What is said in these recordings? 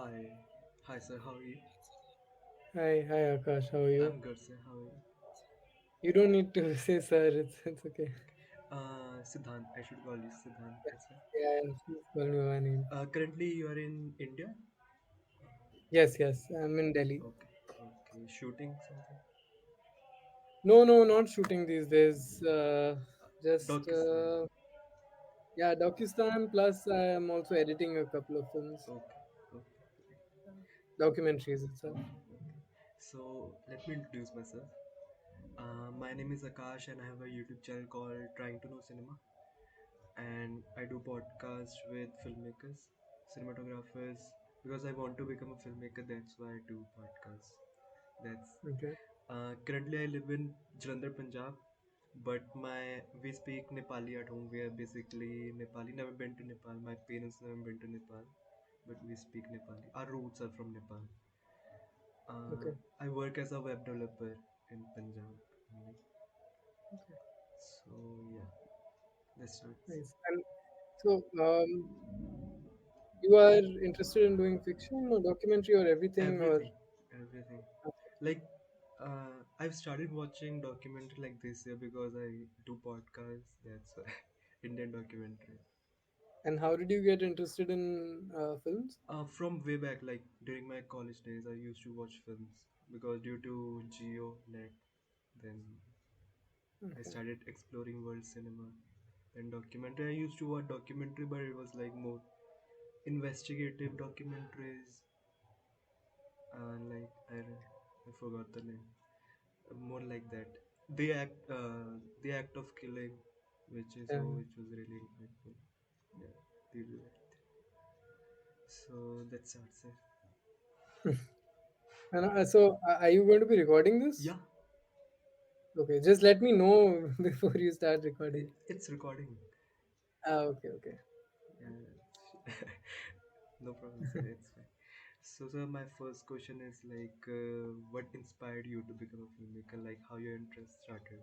Hi. Hi, sir. How are you? Hi Akash, how are you? I'm good, sir. How are you? You don't need to say sir, it's okay. Siddhant. I should call you Siddhant. That's right. Yeah, please call me by my name. Currently, you are in India? Yes, I'm in Delhi. Okay. Okay. Shooting something? No, not shooting these days. Just Pakistan. yeah, Dokistan. Plus, I'm also editing a couple of films, Okay. Okay. documentaries itself. Okay. So, let me introduce myself. My name is Akash, and I have a YouTube channel called Trying to Know Cinema. And I do podcasts with filmmakers, cinematographers, because I want to become a filmmaker. That's why I do podcasts. That's Okay, Currently I live in Jalandhar, Punjab, but my we speak Nepali at home. We are basically Nepali. Never been to Nepal. My parents never been to Nepal, but we speak Nepali. Our roots are from Nepal. okay, I work as a web developer in Punjab. okay, So yeah, that's starts. nice. And so, you are interested in doing fiction or documentary or everything, or Everything, everything. Like I've started watching documentary like this year because I do podcasts. That's why Indian documentary. and how did you get interested in films? From way back, like during my college days, I used to watch films because due to Geo Net, then I Okay, started exploring world cinema. Then documentary, I used to watch documentary, but it was like more investigative documentaries. I forgot the name. More like that. The act of killing, yeah. which was really impactful. Yeah, they do that. So that's it. And so, are you going to be recording this? Yeah, Okay, just let me know before you start recording. it's recording. Okay. Yeah, no problem, sir. It's fine. So, sir, my first question is like, what inspired you to become a filmmaker? Like, how your interest started?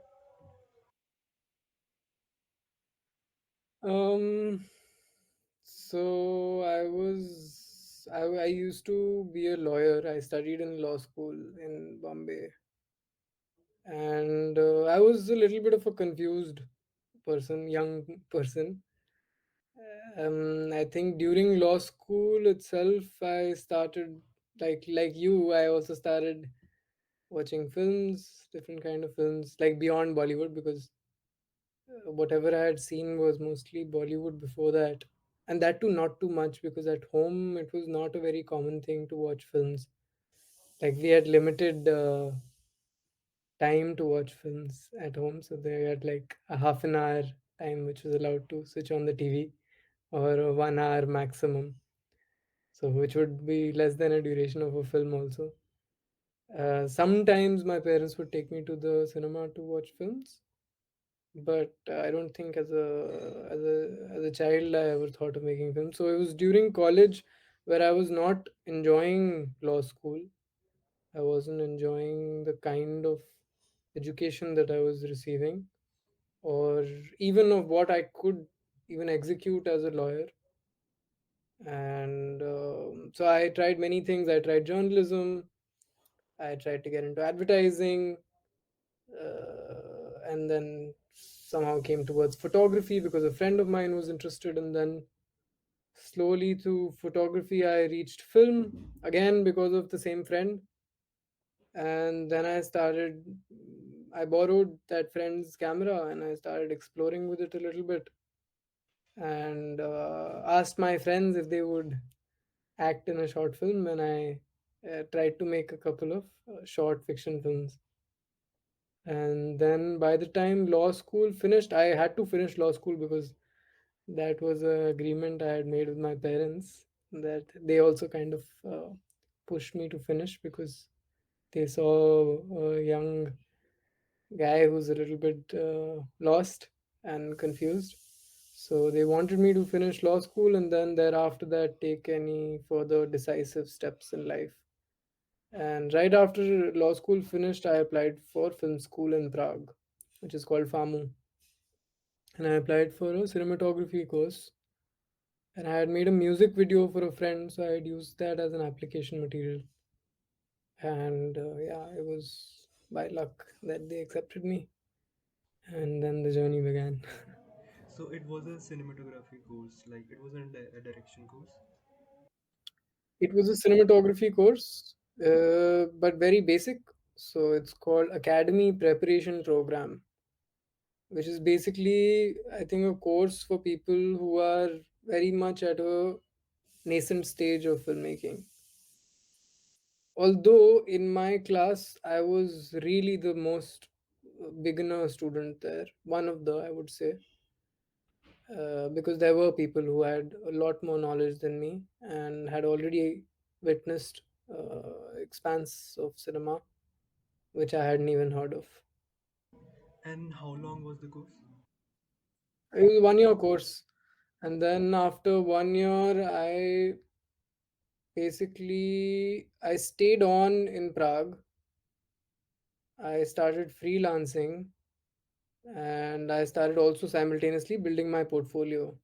Um, so I used to be a lawyer. I studied in law school in Bombay, and I was a little bit of a confused person, young person. I think during law school itself, I started like you. I also started watching films, different kind of films, like beyond Bollywood, because whatever I had seen was mostly Bollywood before that, and that too not too much because at home it was not a very common thing to watch films. Like we had limited time to watch films at home, so they had like a half an hour time which was allowed to switch on the TV, or a 1 hour maximum. So which would be less than a duration of a film also. Sometimes my parents would take me to the cinema to watch films, but I don't think as a child I ever thought of making films. So it was during college where I was not enjoying law school. I wasn't enjoying the kind of education that I was receiving, or even of what I could even execute as a lawyer. And so I tried many things. I tried journalism. I tried to get into advertising, and then somehow came towards photography because a friend of mine was interested. And then slowly through photography, I reached film again because of the same friend. And then I borrowed that friend's camera and I started exploring with it a little bit, and asked my friends if they would act in a short film. And I tried to make a couple of short fiction films. And then by the time law school finished, I had to finish law school because that was a agreement I had made with my parents, that they also kind of pushed me to finish because they saw a young guy who's a little bit lost and confused. So they wanted me to finish law school and then thereafter that take any further decisive steps in life. And right after law school finished, I applied for film school in Prague, which is called FAMU. And I applied for a cinematography course. and I had made a music video for a friend, so I had used that as an application material. And yeah, it was by luck that they accepted me, and then the journey began. So it was a cinematography course, like it wasn't a direction course. It was a cinematography course, but very basic. So it's called Academy Preparation Program, which is basically, I think, a course for people who are very much at a nascent stage of filmmaking. Although in my class, I was really the most beginner student there, one of the, I would say, because there were people who had a lot more knowledge than me and had already witnessed expanse of cinema, which I hadn't even heard of. And how long was the course? It was a 1 year course, and then after 1 year, I stayed on in Prague. I started freelancing, and I started also simultaneously building my portfolio,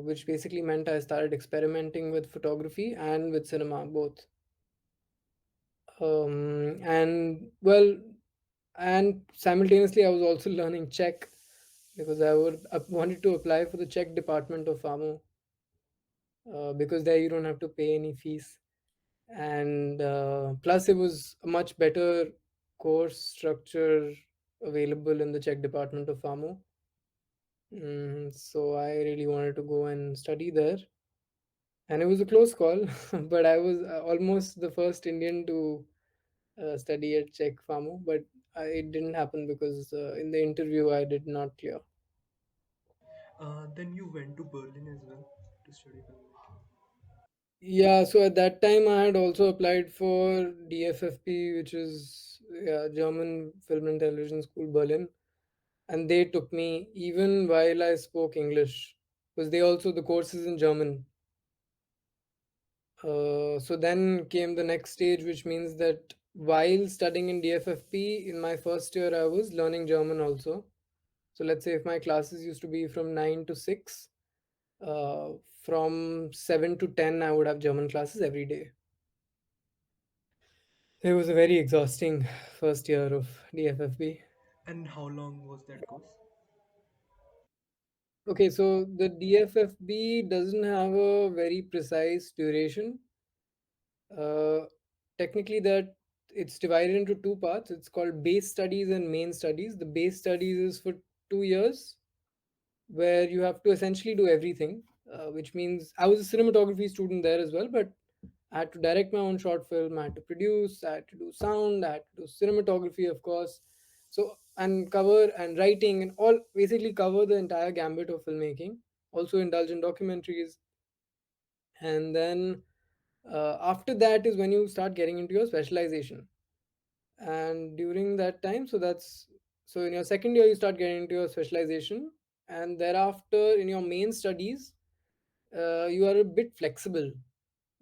which basically meant I started experimenting with photography and with cinema both. And well, and simultaneously I was also learning Czech because I wanted to apply for the Czech department of FAMU, because there you don't have to pay any fees, and plus it was a much better course structure available in the Czech department of FAMU. So I really wanted to go and study there, and it was a close call, but I was almost the first Indian to study at Czech FAMU, but it didn't happen because in the interview I did not clear. Then you went to Berlin as well to study filmmaking. Yeah, so at that time I had also applied for DFFB, which is, yeah, German Film and Television School Berlin, and they took me even while I spoke English because they also the course is in German. So then came the next stage, which means that while studying in DFFP in my first year, I was learning German also. So let's say if my classes used to be from 9 to 6, from 7 to 10, I would have German classes every day. It was a very exhausting first year of DFFB. And how long was that course? Okay, so the DFFB doesn't have a very precise duration. Uh, Technically, that it's divided into two parts. It's called base studies and main studies. The base studies is for 2 years, where you have to essentially do everything, which means I was a cinematography student there as well, but I had to direct my own short film, I had to produce, I had to do sound, I had to do cinematography, of course. So, and cover and writing and all, basically cover the entire gambit of filmmaking. Also indulge in documentaries. And then after that is when you start getting into your specialization. And during that time, so in your second year, you start getting into your specialization. And thereafter, in your main studies, you are a bit flexible,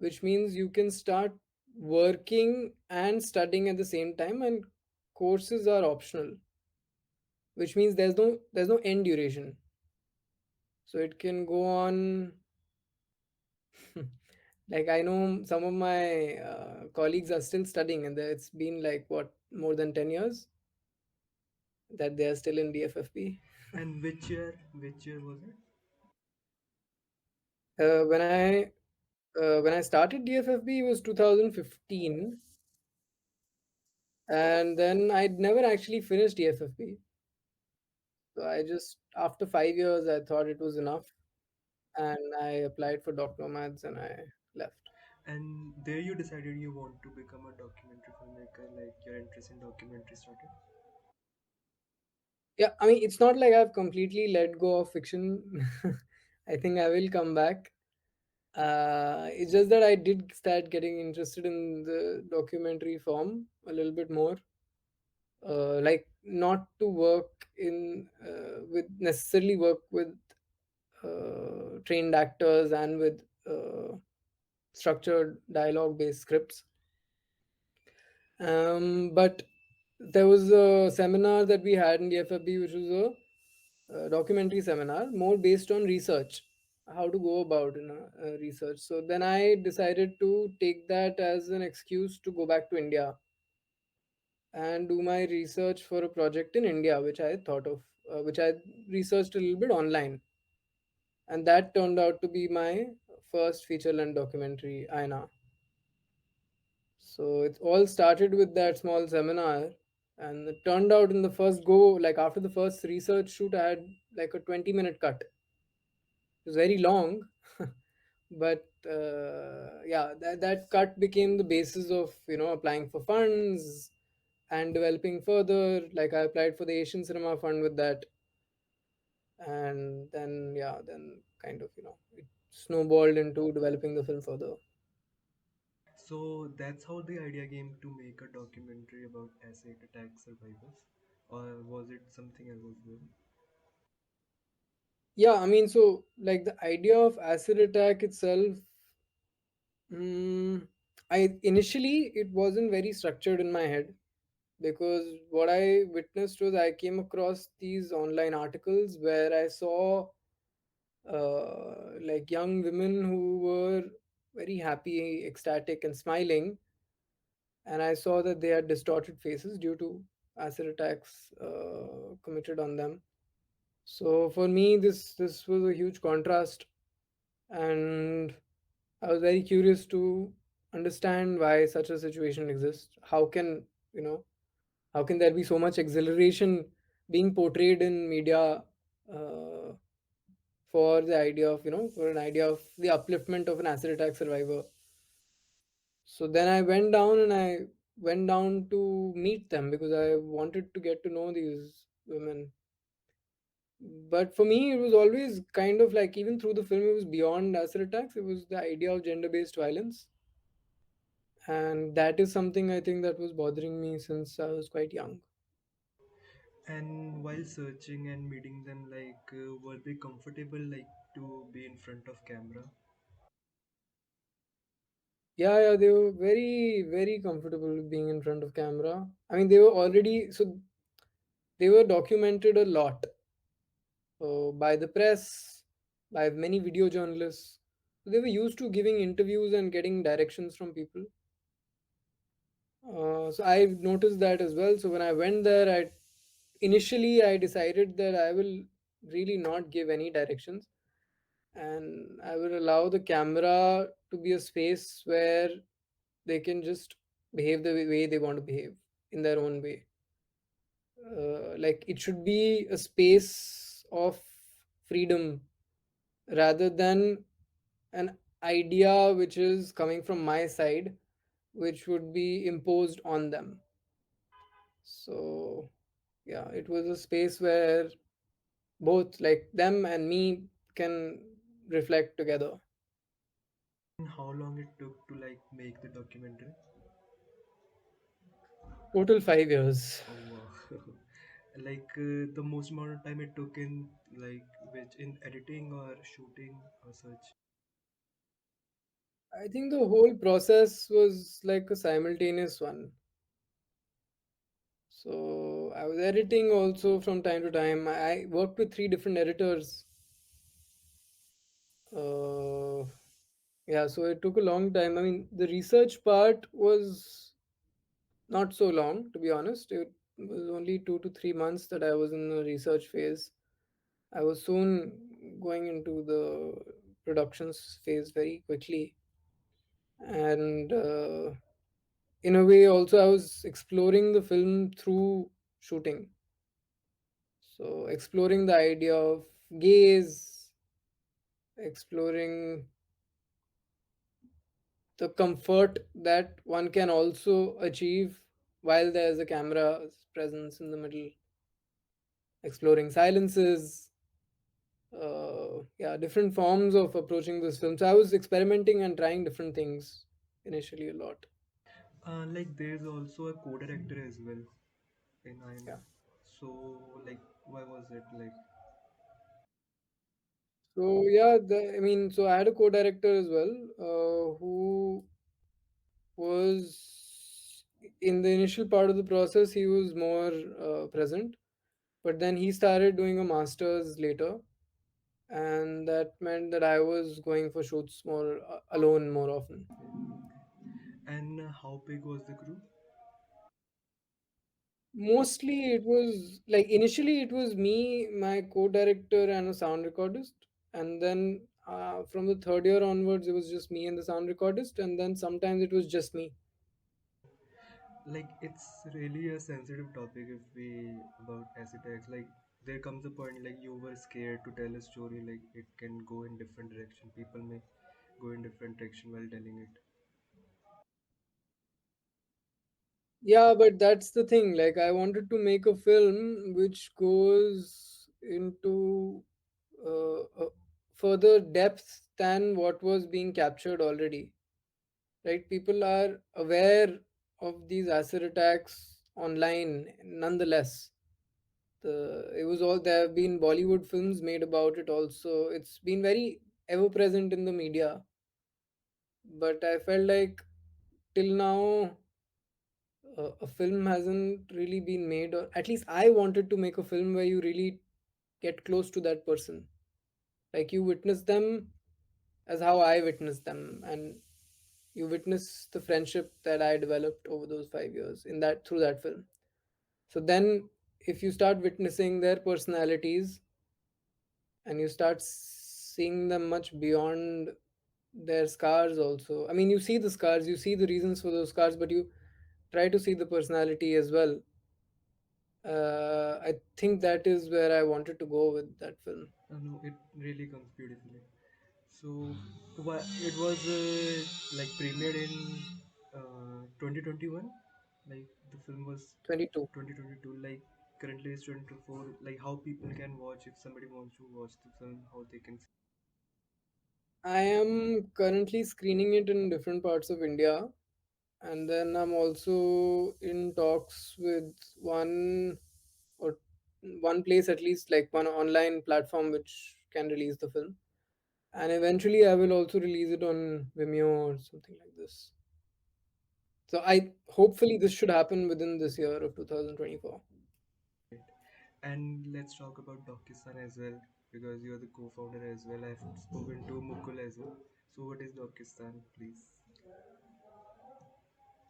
which means you can start working and studying at the same time, and courses are optional, which means there's no end duration. So it can go on. Like, I know some of my colleagues are still studying, and it's been like what, more than 10 years that they are still in DFFP. And which year was it? uh, when i when I started DFFB, it was 2015, and then I'd never actually finished DFFB. So I just, after 5 years, I thought it was enough, and I applied for Doc Nomads and I left. And there you decided you want to become a documentary filmmaker, like your interest in documentary started. Yeah, I mean, it's not like I've completely let go of fiction. I think I will come back. It's just that I did start getting interested in the documentary form a little bit more. Like, not to work in with necessarily work with trained actors and with structured dialogue based scripts. But there was a seminar that we had in the FFB, which was a documentary seminar, more based on research, how to go about research. So then I decided to take that as an excuse to go back to India and do my research for a project in India, which I thought of, which I researched a little bit online, and that turned out to be my first feature length documentary, Ayena. So it all started with that small seminar, and it turned out in the first go, like after the first research shoot, I had like a 20-minute cut. It was very long, but yeah, that cut became the basis of applying for funds and developing further. Like I applied for the Asian Cinema Fund with that, and then yeah, then kind of it snowballed into developing the film further. So that's how the idea came to make a documentary about acid attack survivors, or was it something else as well? Yeah, I mean, so like the idea of acid attack itself, I initially it wasn't very structured in my head, because what I witnessed was I came across these online articles where I saw like young women who were very happy, ecstatic, and smiling, and I saw that they had distorted faces due to acid attacks committed on them. So for me, this was a huge contrast, and I was very curious to understand why such a situation exists. How can you know how can there be so much exhilaration being portrayed in media uh, for the idea of for an idea of the upliftment of an acid attack survivor? So then I went down, and I went down to meet them because I wanted to get to know these women. But for me, it was always kind of like, even through the film, it was beyond acid attacks. It was the idea of gender based violence. And that is something I think that was bothering me since I was quite young. And while searching and meeting them, were they comfortable, to be in front of camera? Yeah, yeah, they were very, very comfortable with being in front of camera. I mean, they were already, so they were documented a lot by the press, by many video journalists. So they were used to giving interviews and getting directions from people. So I noticed that as well. So when I went there, I initially I decided that I will really not give any directions, and I will allow the camera to be a space where they can just behave the way they want to behave in their own way. Like it should be a space of freedom rather than an idea which is coming from my side, which would be imposed on them. So yeah, it was a space where both like them and me can reflect together. And how long it took to make the documentary? Total 5 years. Oh wow. The most amount of time it took in which in editing or shooting or such. I think the whole process was like a simultaneous one. So I was editing also from time to time. I worked with three different editors. Uh, yeah, so it took a long time. I mean, the research part was not so long, to be honest. It was only 2 to 3 months that I was in the research phase. I was soon going into the productions phase very quickly. And in a way, also, I was exploring the film through shooting. So, exploring the idea of gaze, exploring the comfort that one can also achieve while there's a camera's presence in the middle, exploring silences, yeah, different forms of approaching this film. So I was experimenting and trying different things initially a lot. There's also a co-director as well in Ayena. Yeah. So why was it So yeah, I mean, so I had a co-director as well, who was in the initial part of the process. He was more present, But then he started doing a master's later, and that meant that I was going for shoots more alone more often. And how big was the crew? Mostly it was like initially it was me, my co-director, and a sound recordist, and then from the third year onwards, it was just me and the sound recordist, and then sometimes it was just me. Like it's really a sensitive topic if we about acid attacks. Like there comes a point like you were scared to tell a story. Like it can go in different direction. People may go in different direction while telling it. Yeah, but that's the thing. Like, I wanted to make a film which goes into a further depth than what was being captured already. Right? People are aware of these acid attacks online, nonetheless. It was all there have been Bollywood films made about it. Also, it's been very ever present in the media. But I felt like till now a film hasn't really been made, or at least I wanted to make a film where you really get close to that person, like you witness them as how I witnessed them, and you witness the friendship that I developed over those 5 years in that through that film. So then if you start witnessing their personalities and you start seeing them much beyond their scars also, I mean, you see the scars, you see the reasons for those scars, but you try to see the personality as well. I think that is where I wanted to go with that film. No, it really comes beautifully. So it was like premiered in 2021. Like the film was 22. 2022. Like currently it's 2024. Like how people can watch if somebody wants to watch the film, how they can see. I am currently screening it in different parts of India, and then I'm also in talks with or one place at least, like one online platform which can release the film. And eventually, I will also release it on Vimeo or something like this. So I hopefully this should happen within this year of 2024. It. And let's talk about Dokistan as well because you're the co-founder as well. I've spoken to Mukul as well. So what is Dokistan, please?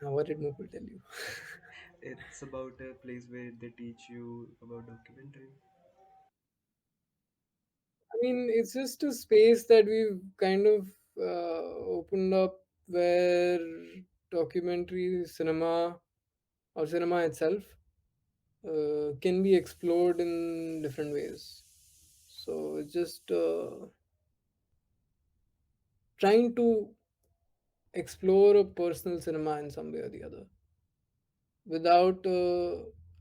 Now, what did Mukul tell you? It's about a place where they teach you about documentary. I mean, it's just a space that we've kind of opened up where documentary cinema or cinema itself can be explored in different ways. So it's just trying to explore a personal cinema in some way or the other without,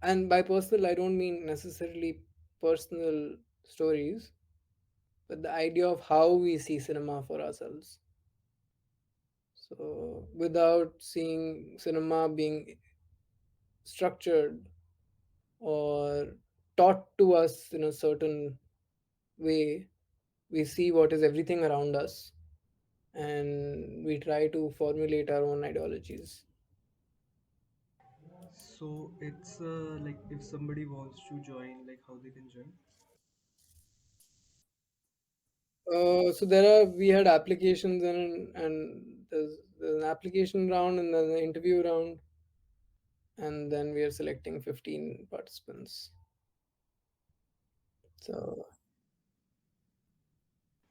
and by personal, I don't mean necessarily personal stories, but the idea of how we see cinema for ourselves. So, without seeing cinema being structured or taught to us in a certain way, we see what is everything around us and we try to formulate our own ideologies. So it's like if somebody wants to join, like how they can join. So there are we had applications and there's an application round and then an interview round, and then we are selecting 15 participants. So,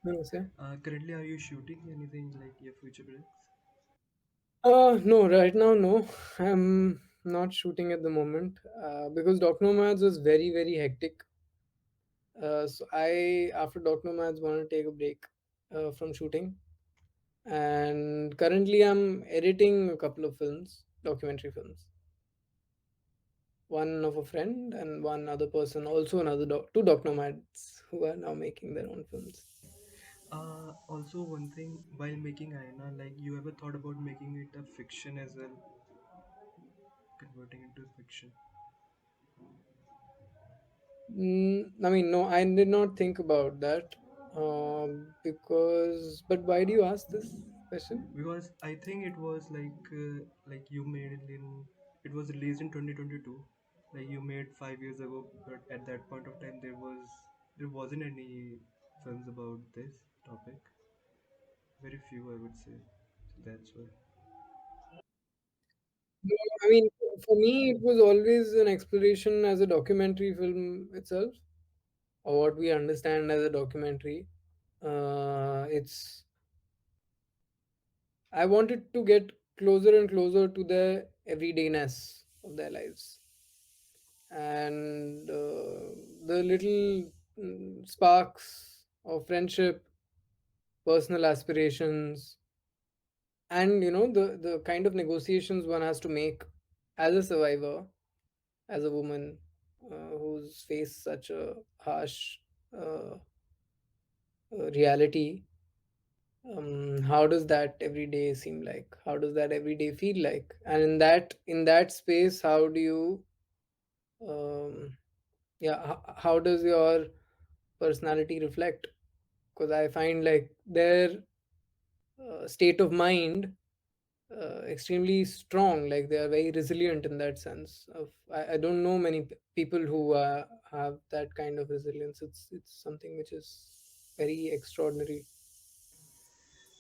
what do you say? Currently, are you shooting anything like your future projects? No, right now, no. I'm not shooting at the moment because Doc Nomads was very, very hectic. So I, after Doc Nomads, want to take a break from shooting. And currently, I'm editing a couple of films, documentary films. One of a friend and one other person, also two Doc Nomads who are now making their own films. Also, one thing while making Ayena, like you ever thought about making it a fiction as well, converting into fiction? I mean, no, I did not think about that because. But why do you ask this question? Because I think it was like you made it in. It was released in 2022, Like you made 5 years ago, but at that point of time there wasn't any films about this topic. Very few, I would say. So that's why. No, I mean, for me, it was always an exploration as a documentary film itself, or what we understand as a documentary. It's I wanted to get closer and closer to the everydayness of their lives, and the little sparks of friendship, personal aspirations, and the kind of negotiations one has to make as a survivor, as a woman who's faced such a harsh uh, reality. How does that every day seem like? How does that every day feel like? And in that space, how do you um, yeah, how does your personality reflect? Because I find like their state of mind extremely strong, like they are very resilient in that sense of I don't know many people who have that kind of resilience. It's something which is very extraordinary.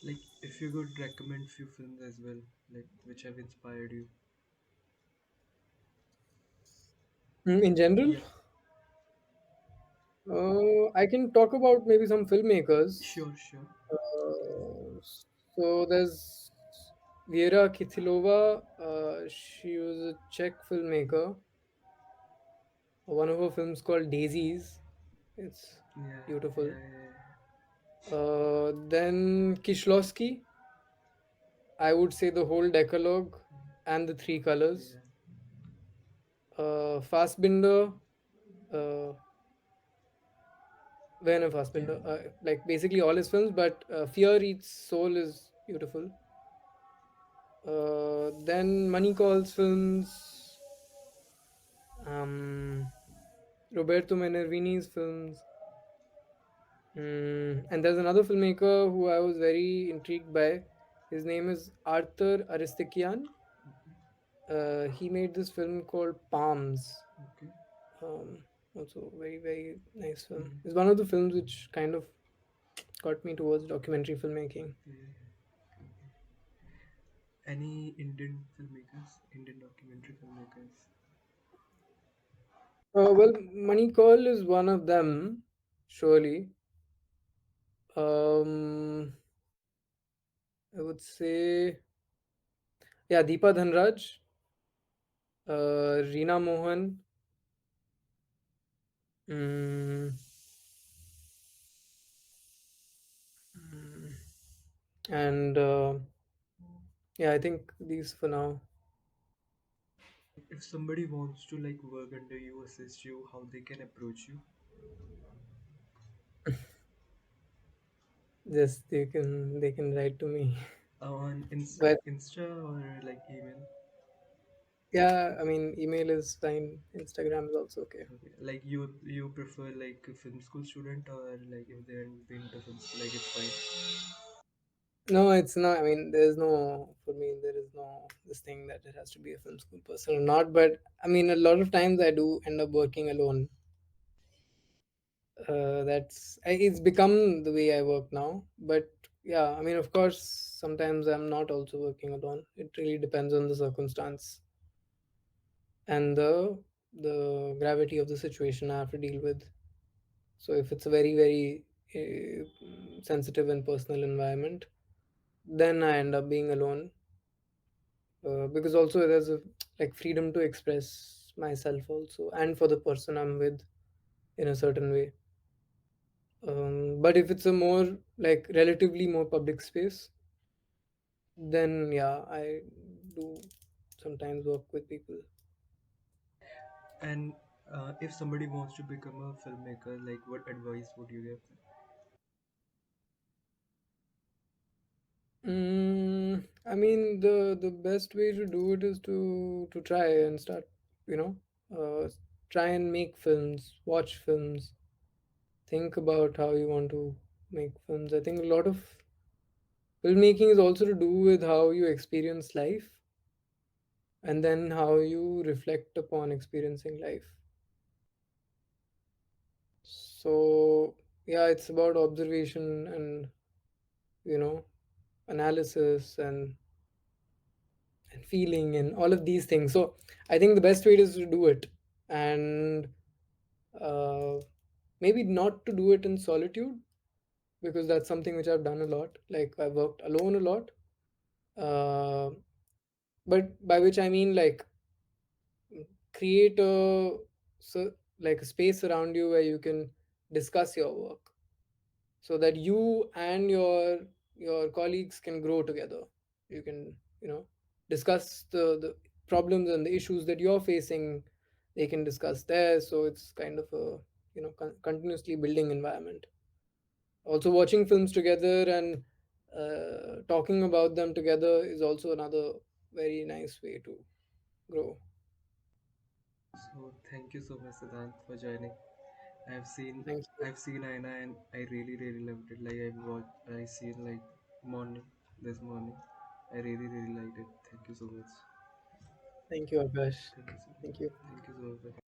Like if you could recommend few films as well, like which have inspired you. In general, Yeah, I can talk about maybe some filmmakers. sure, sure. So there's Vera Kitilova. She was a Czech filmmaker. One of her films called Daisies. It's Yeah, yeah, beautiful. yeah, Then Kishlovsky, I would say the whole Decalogue and the Three Colors. yeah. Fassbinder, uh, Werner Yeah. Fassbinder, like basically all his films, but Fear Eats Soul is beautiful. Then Money Calls films, um, Roberto Minervini's films. And there's another filmmaker who I was very intrigued by. His name is Arthur Aristikian. He made this film called Palms. Okay. Also, very, very nice film. Mhm. It's one of the films which kind of got me towards documentary filmmaking. Okay. Any Indian filmmakers, Indian documentary filmmakers? Well, Money Call is one of them, surely. Um, I would say, yeah, Deepa Dhanraj, Reena Mohan, mm, and yeah, I think these for now. If somebody wants to like work under you, assist you, how they can approach you? Just they can write to me. On But Insta or like email? yeah, I mean, email is fine. Instagram is also okay. Okay. Like you prefer like a film school student or like if they haven't been to film school, like it's fine. No, it's not. I mean, there's no, for me, there is no this thing that it has to be a film school person or not. But I mean, a lot of times I do end up working alone. It's become the way I work now. But yeah, I mean, of course, sometimes I'm not also working alone. It really depends on the circumstance and the gravity of the situation I have to deal with. So if it's a very, very sensitive and personal environment, then I end up being alone, because also there's a like freedom to express myself also, and for the person I'm with in a certain way. But if it's a more like relatively more public space, then yeah, I do sometimes work with people. And if somebody wants to become a filmmaker, like what advice would you give them? I mean, the best way to do it is to try and start, you know, try and make films, watch films, think about how you want to make films. I think a lot of filmmaking is also to do with how you experience life, and then how you reflect upon experiencing life. So, yeah, it's about observation and, you know, analysis and feeling and all of these things. So, I think the best way is to do it, and uh, maybe not to do it in solitude, because that's something which I've done a lot. Like, I've worked alone a lot. Uh, but by which I mean, like, create a, so, like, a space around you where you can discuss your work, so that you and your colleagues can grow together. You can, discuss the problems and the issues that you're facing. They can discuss theirs, so it's kind of a, continuously building environment. Also, watching films together and talking about them together is also another very nice way to grow. So thank you so much, Siddhant, for joining. I've seen Thank you. I've seen Aina and I really loved it. Like I seen like morning this morning. I really liked it. Thank you so much. Thank you, Akash. Thank you so much. Thank you. Thank you so much.